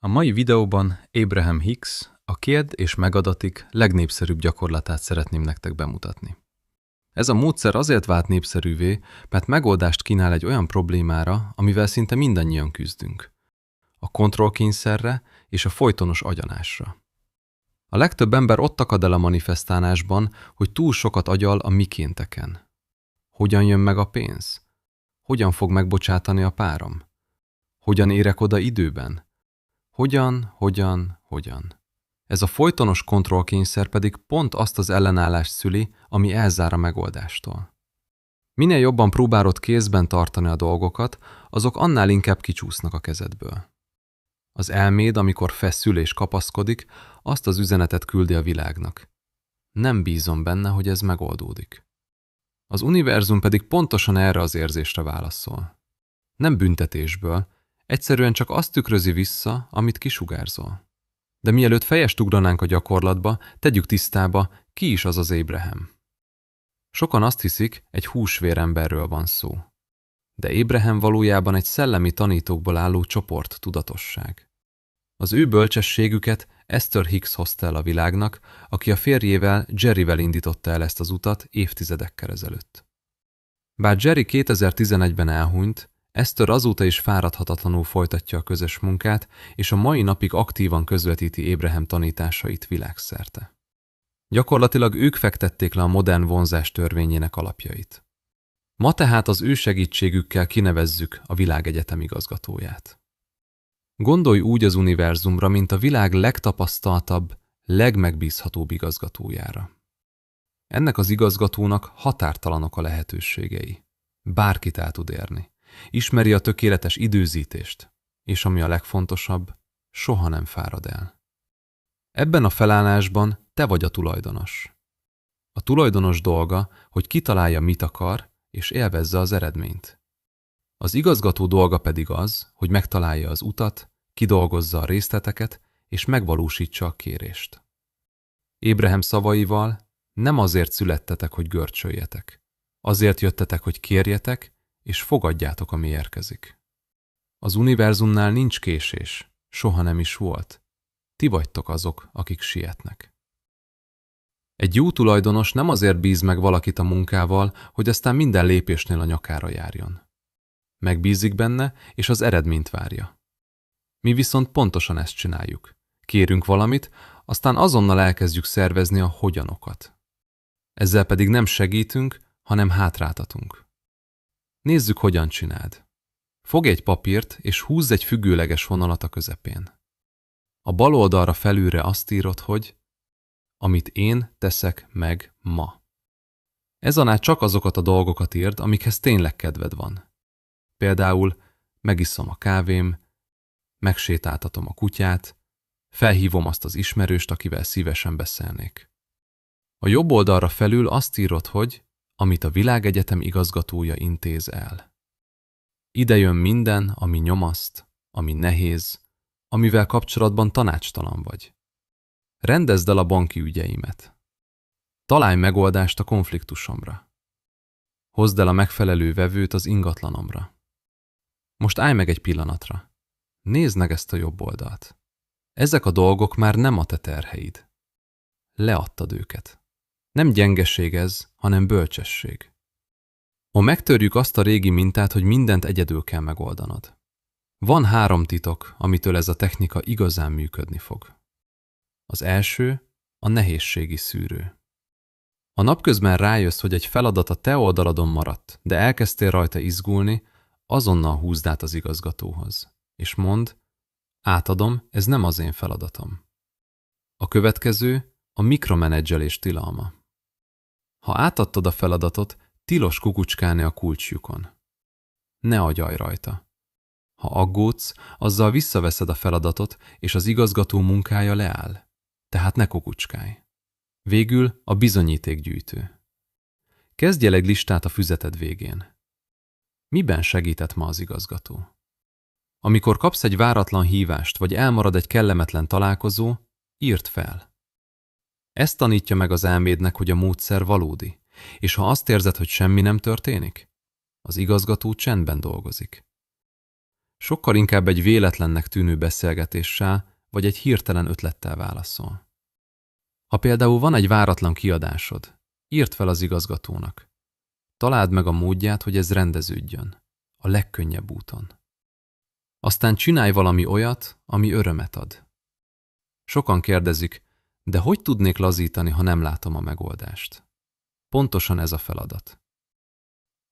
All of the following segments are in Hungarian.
A mai videóban Abraham Hicks a kérd és megadatik legnépszerűbb gyakorlatát szeretném nektek bemutatni. Ez a módszer azért vált népszerűvé, mert megoldást kínál egy olyan problémára, amivel szinte mindannyian küzdünk. A kontrollkényszerre és a folytonos agyalásra. A legtöbb ember ott akad el a manifestálásban, hogy túl sokat agyal a mikénteken. Hogyan jön meg a pénz? Hogyan fog megbocsátani a párom? Hogyan érek oda időben? Hogyan? Ez a folytonos kontrollkényszer pedig pont azt az ellenállást szüli, ami elzár a megoldástól. Minél jobban próbálod kézben tartani a dolgokat, azok annál inkább kicsúsznak a kezedből. Az elméd, amikor feszül és kapaszkodik, azt az üzenetet küldi a világnak. Nem bízom benne, hogy ez megoldódik. Az univerzum pedig pontosan erre az érzésre válaszol. Nem büntetésből, egyszerűen csak azt tükrözi vissza, amit kisugárzol. De mielőtt fejest ugranánk a gyakorlatba, tegyük tisztába, ki is az az Abraham. Sokan azt hiszik, egy húsvéremberről van szó. De Abraham valójában egy szellemi tanítókból álló csoport tudatosság. Az ő bölcsességüket Esther Hicks hozta el a világnak, aki a férjével, Jerryvel indította el ezt az utat évtizedekkel ezelőtt. Bár Jerry 2011-ben elhunyt, Esther azóta is fáradhatatlanul folytatja a közös munkát, és a mai napig aktívan közvetíti Abraham tanításait világszerte. Gyakorlatilag ők fektették le a modern vonzás törvényének alapjait. Ma tehát az ő segítségükkel kinevezzük a világegyetem igazgatóját. Gondolj úgy az univerzumra, mint a világ legtapasztaltabb, legmegbízhatóbb igazgatójára. Ennek az igazgatónak határtalanok a lehetőségei. Bárkit el tud érni. Ismeri a tökéletes időzítést, és ami a legfontosabb, soha nem fárad el. Ebben a felállásban te vagy a tulajdonos. A tulajdonos dolga, hogy kitalálja, mit akar, és élvezze az eredményt. Az igazgató dolga pedig az, hogy megtalálja az utat, kidolgozza a részleteket, és megvalósítsa a kérést. Abraham szavaival: nem azért születtetek, hogy görcsöljetek. Azért jöttetek, hogy kérjetek, és fogadjátok, ami érkezik. Az univerzumnál nincs késés, soha nem is volt. Ti vagytok azok, akik sietnek. Egy jó tulajdonos nem azért bíz meg valakit a munkával, hogy aztán minden lépésnél a nyakára járjon. Megbízik benne, és az eredményt várja. Mi viszont pontosan ezt csináljuk. Kérünk valamit, aztán azonnal elkezdjük szervezni a hogyanokat. Ezzel pedig nem segítünk, hanem hátráltatunk. Nézzük, hogyan csináld. Fogj egy papírt, és húzz egy függőleges vonalat a közepén. A bal oldalra felülre azt írod, hogy amit én teszek meg ma. Ez alá csak azokat a dolgokat írd, amikhez tényleg kedved van. Például megisszom a kávém, megsétáltatom a kutyát, felhívom azt az ismerőst, akivel szívesen beszélnék. A jobb oldalra felül azt írod, hogy amit a világegyetem igazgatója intéz el. Ide jön minden, ami nyomaszt, ami nehéz, amivel kapcsolatban tanácstalan vagy. Rendezd el a banki ügyeimet. Találj megoldást a konfliktusomra. Hozd el a megfelelő vevőt az ingatlanomra. Most állj meg egy pillanatra. Nézd meg ezt a jobb oldalt. Ezek a dolgok már nem a te terheid. Leadtad őket. Nem gyengeség ez, hanem bölcsesség. Ma megtörjük azt a régi mintát, hogy mindent egyedül kell megoldanod. Van 3 titok, amitől ez a technika igazán működni fog. Az első a nehézségi szűrő. Ha napközben rájössz, hogy egy feladat a te oldaladon maradt, de elkezdtél rajta izgulni, azonnal húzd át az igazgatóhoz, és mondd: átadom, ez nem az én feladatom. A következő a mikromenedzselés tilalma. Ha átadtad a feladatot, tilos kukucskálni a kulcslyukon. Ne agyalj rajta. Ha aggódsz, azzal visszaveszed a feladatot, és az igazgató munkája leáll. Tehát ne kukucskálj. Végül a bizonyítékgyűjtő. Kezdj el egy listát a füzeted végén. Miben segített ma az igazgató? Amikor kapsz egy váratlan hívást, vagy elmarad egy kellemetlen találkozó, írd fel. Ez tanítja meg az elmédnek, hogy a módszer valódi, és ha azt érzed, hogy semmi nem történik, az igazgató csendben dolgozik. Sokkal inkább egy véletlennek tűnő beszélgetéssel vagy egy hirtelen ötlettel válaszol. Ha például van egy váratlan kiadásod, írd fel az igazgatónak. Találd meg a módját, hogy ez rendeződjön. A legkönnyebb úton. Aztán csinálj valami olyat, ami örömet ad. Sokan kérdezik, de hogy tudnék lazítani, ha nem látom a megoldást? Pontosan ez a feladat.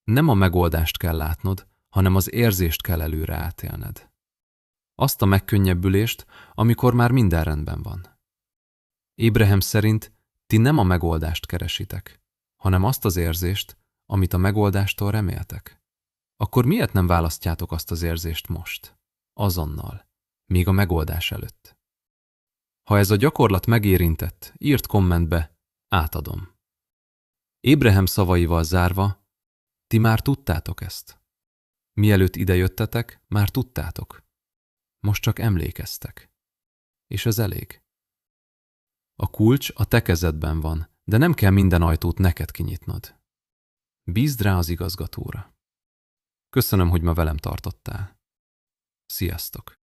Nem a megoldást kell látnod, hanem az érzést kell előre átélned. Azt a megkönnyebbülést, amikor már minden rendben van. Abraham szerint ti nem a megoldást keresitek, hanem azt az érzést, amit a megoldástól reméltek. Akkor miért nem választjátok azt az érzést most? Azonnal. Még a megoldás előtt. Ha ez a gyakorlat megérintett, írd kommentbe, átadom. Abraham szavaival zárva, ti már tudtátok ezt. Mielőtt idejöttetek, már tudtátok. Most csak emlékeztek. És ez elég. A kulcs a te kezedben van, de nem kell minden ajtót neked kinyitnod. Bízd rá az igazgatóra. Köszönöm, hogy ma velem tartottál. Sziasztok!